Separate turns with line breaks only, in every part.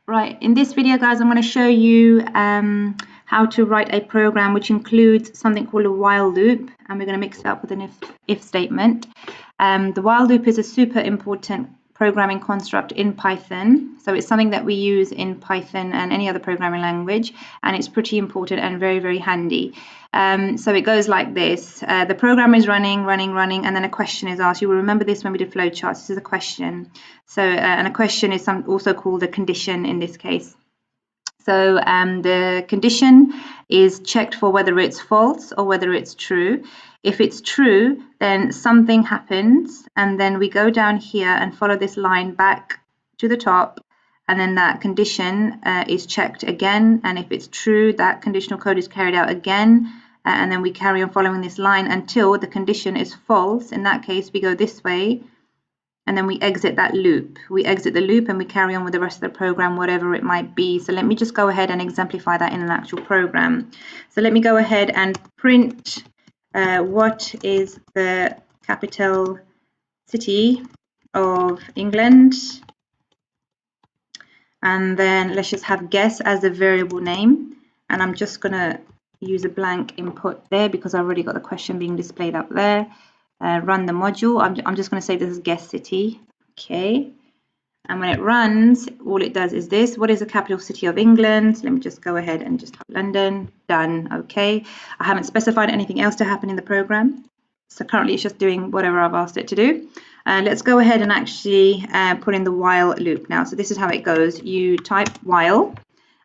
Right, in this video, guys, I'm going to show you how to write a program which includes something called a while loop, and we're going to mix it up with an if statement. The while loop is a super important programming construct in Python, so it's something that we use in Python and any other programming language, and it's pretty important and very, very handy. So it goes like this. The program is running, and then a question is asked. You will remember this when we did flowcharts. This is a question. So, and a question is also called a condition in this case. So the condition is checked for whether it's false or whether it's true. If it's true, then something happens, and then we go down here and follow this line back to the top, and then that condition is checked again, and if it's true, that conditional code is carried out again, and then we carry on following this line until the condition is false. In that case, we go this way, and then we exit that loop. We exit the loop and we carry on with the rest of the program, whatever it might be. So let me just go ahead and exemplify that in an actual program. So let me go ahead and print what is the capital city of England. And then let's just have guess as the variable name. And I'm just going to use a blank input there because I've already got the question being displayed up there. Run the module. I'm just going to say this is guess city. Okay. And when it runs, all it does is this. What is the capital city of England? Let me just go ahead and just type London. Done. Okay. I haven't specified anything else to happen in the program. So currently it's just doing whatever I've asked it to do. Let's go ahead and actually put in the while loop now. So this is how it goes. You type while,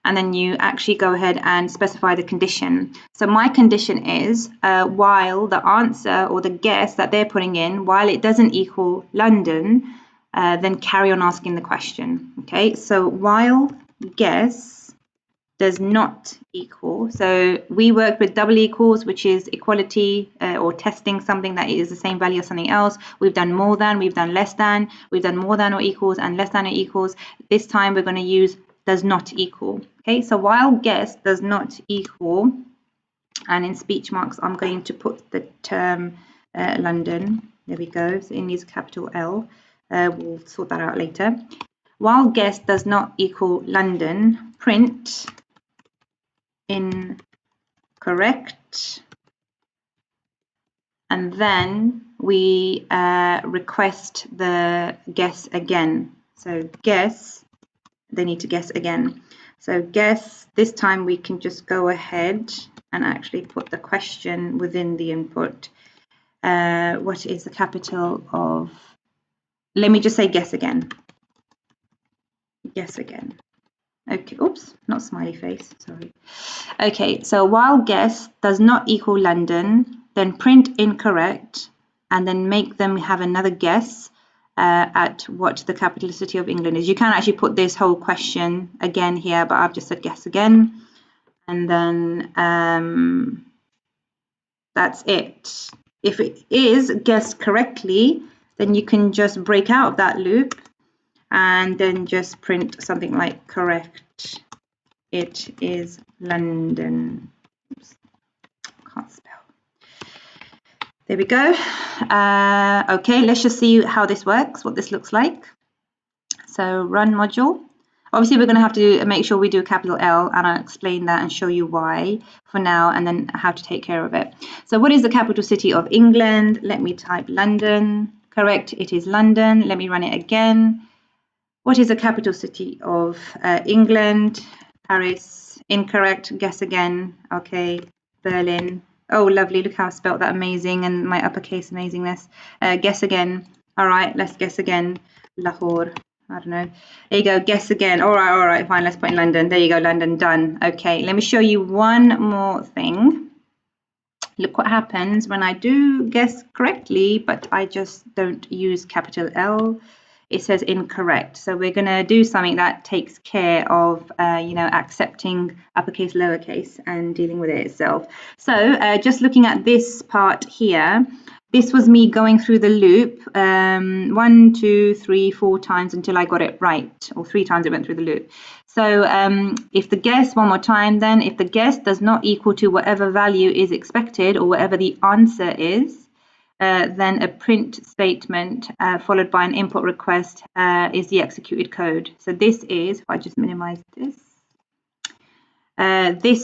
and then you actually go ahead and specify the condition. So my condition is while the answer or the guess that they're putting in, while it doesn't equal London, then carry on asking the question. Okay, so while guess does not equal, so we work with double equals, which is equality or testing something that is the same value as something else. We've done more than, we've done less than, we've done more than or equals and less than or equals. This time we're going to use does not equal. Okay, so while guess does not equal, and in speech marks I'm going to put the term London. There we go. So it needs a capital L. We'll sort that out later. While guess does not equal London, print incorrect, and then we request the guess again. So guess, they need to guess again. So guess, this time we can just go ahead and actually put the question within the input. What is the capital of, let me just say guess again. Guess again. Okay, oops, not smiley face, sorry. Okay, so while guess does not equal London, then print incorrect, and then make them have another guess at what the capital city of England is. You can actually put this whole question again here, but I've just said guess again. And then that's it. If it is guessed correctly, then you can just break out of that loop and then just print something like correct. It is London. Oops, can't spell. There we go. Okay, let's just see how this works, what this looks like. So run module. Obviously, we're going to have to make sure we do a capital L, and I'll explain that and show you why for now, and then how to take care of it. So what is the capital city of England? Let me type London. Correct, it is London. Let me run it again. What is the capital city of England? Paris. Incorrect. Guess again. Okay. Berlin. Oh, lovely. Look how I spelt that amazing and my uppercase amazingness. Guess again. All right, let's guess again. Lahore. I don't know. There you go. Guess again. All right, fine. Let's put in London. There you go. London. Done. Okay. Let me show you one more thing. Look what happens when I do guess correctly, but I just don't use capital L. It says incorrect. So we're going to do something that takes care of, accepting uppercase, lowercase, and dealing with it itself. So just looking at this part here, this was me going through the loop 1, 2, 3, 4 times until I got it right, or 3 times it went through the loop. So if the guess, one more time then, if the guess does not equal to whatever value is expected or whatever the answer is, then a print statement followed by an input request is the executed code. So this is, if I just minimize this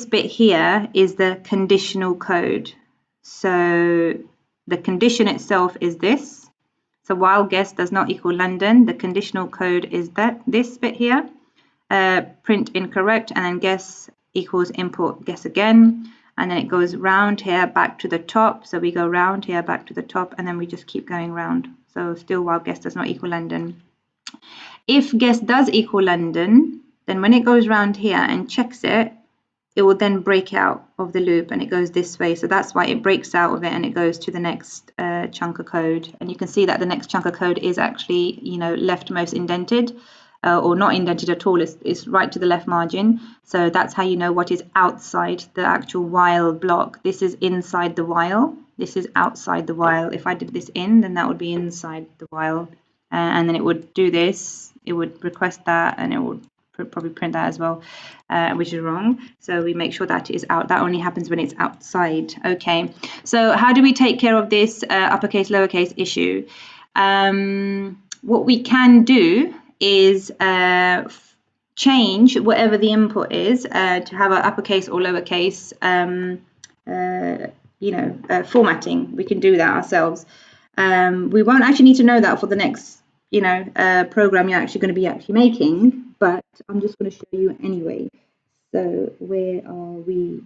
bit here is the conditional code. So the condition itself is this. So while guess does not equal London, the conditional code is this bit here. Print incorrect, and then guess equals import guess again, and then it goes round here back to the top. So we go round here back to the top, and then we just keep going round. So still while guess does not equal London. If guess does equal London, then when it goes round here and checks it, it will then break out of the loop and it goes this way. So that's why it breaks out of it and it goes to the next chunk of code. And you can see that the next chunk of code is actually, leftmost indented or not indented at all. It's right to the left margin. So that's how you know what is outside the actual while block. This is inside the while. This is outside the while. If I did this in, then that would be inside the while. And then it would do this. It would request that and it would probably print that as well, which is wrong. So we make sure that is out. That only happens when it's outside. Okay, so how do we take care of this uppercase lowercase issue? What we can do is change whatever the input is to have an uppercase or lowercase formatting. We can do that ourselves. We won't actually need to know that for the next program you're actually going to be making, but I'm just going to show you anyway. So where are we?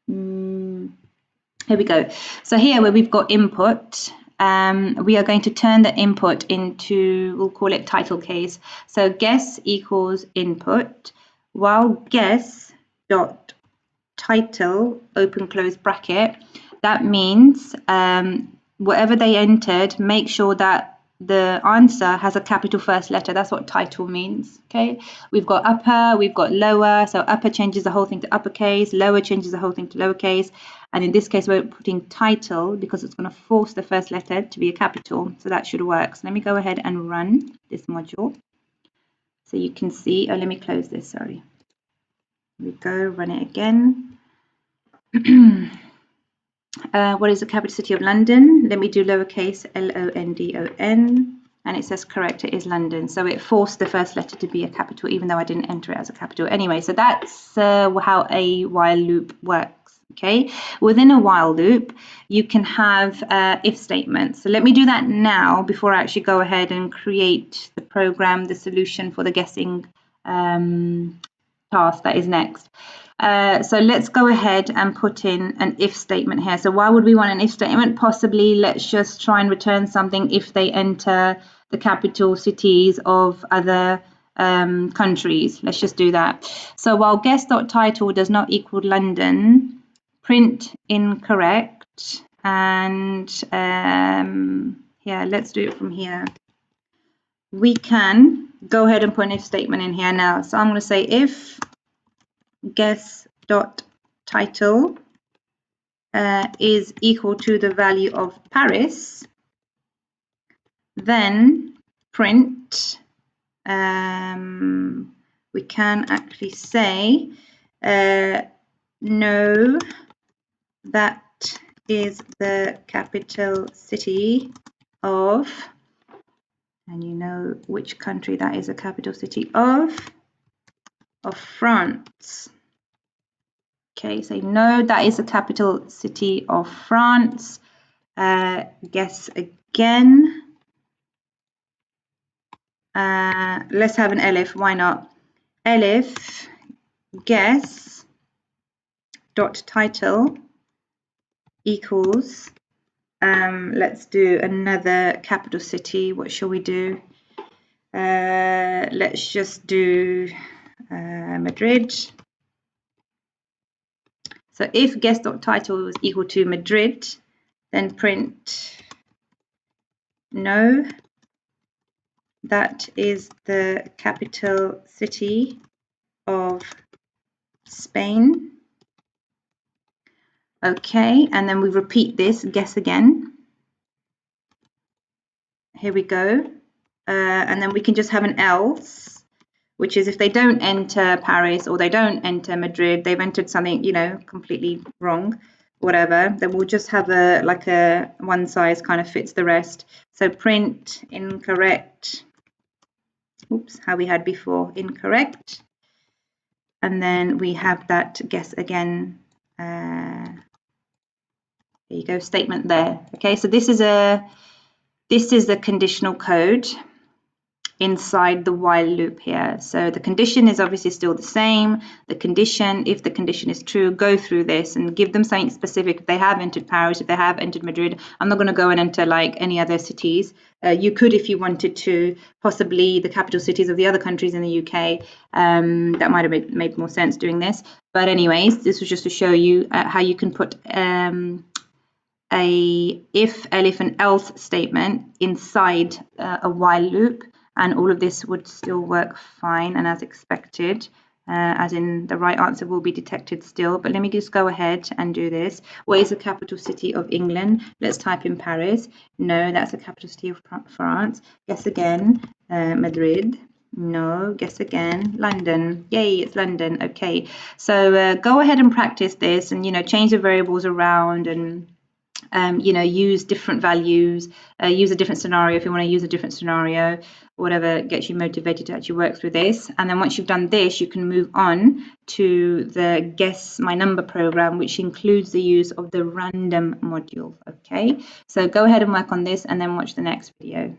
Here we go. So here where we've got input, we are going to turn the input into, we'll call it title case. So guess equals input, while guess dot title open close bracket. That means whatever they entered, make sure that the answer has a capital first letter. That's what title means. Okay, we've got upper, we've got lower. So upper changes the whole thing to uppercase, lower changes the whole thing to lowercase, and in this case we're putting title because it's going to force the first letter to be a capital. So that should work. So let me go ahead and run this module so you can see. Oh, let me close this, sorry. Here we go, run it again. What is the capital city of London? Let me do lowercase London, and it says correct, it is London. So it forced the first letter to be a capital even though I didn't enter it as a capital. Anyway, so that's how a while loop works. Okay, within a while loop you can have if statements. So let me do that now before I actually go ahead and create the program, the solution for the guessing task that is next. So let's go ahead and put in an if statement here. So why would we want an if statement? Possibly let's just try and return something if they enter the capital cities of other countries. Let's just do that. So while guess.title does not equal London, print incorrect, and yeah, let's do it from here. We can go ahead and put an if statement in here now. So I'm going to say if guess.title is equal to the value of Paris, then print, we can actually say no, that is the capital city of, and you know which country that is a capital city of France. Okay, so no, that is the capital city of France. Guess again. Let's have an elif, why not? Elif guess dot title equals, let's do another capital city. What shall we do? Let's just do Madrid. So if guess.title is equal to Madrid, then print no, that is the capital city of Spain. Okay, and then we repeat this, guess again. Here we go. And then we can just have an else, which is if they don't enter Paris or they don't enter Madrid, they've entered something, completely wrong whatever, then we'll just have a like a one size kind of fits the rest. So print incorrect. Oops, how we had before, incorrect. And then we have that guess again. There you go, statement there. Okay, so this is the conditional code inside the while loop here. So the condition is obviously still the same. The condition, if the condition is true, go through this and give them something specific. If they have entered Paris, if they have entered Madrid, I'm not going to go and enter like any other cities. You could, if you wanted to, possibly the capital cities of the other countries in the UK. That might have made more sense doing this. But anyways, this was just to show you how you can put a if, elif, and else statement inside a while loop, and all of this would still work fine and as expected, as in the right answer will be detected still. But let me just go ahead and do this. What is the capital city of England? Let's type in Paris. No, that's the capital city of France. Guess again. Madrid. No, guess again. London. Yay, it's London. Okay, so go ahead and practice this, and change the variables around, and use different values, use a different scenario if you want to use a different scenario, whatever gets you motivated to actually work through this. And then once you've done this, you can move on to the Guess My Number program, which includes the use of the random module. Okay, so go ahead and work on this and then watch the next video.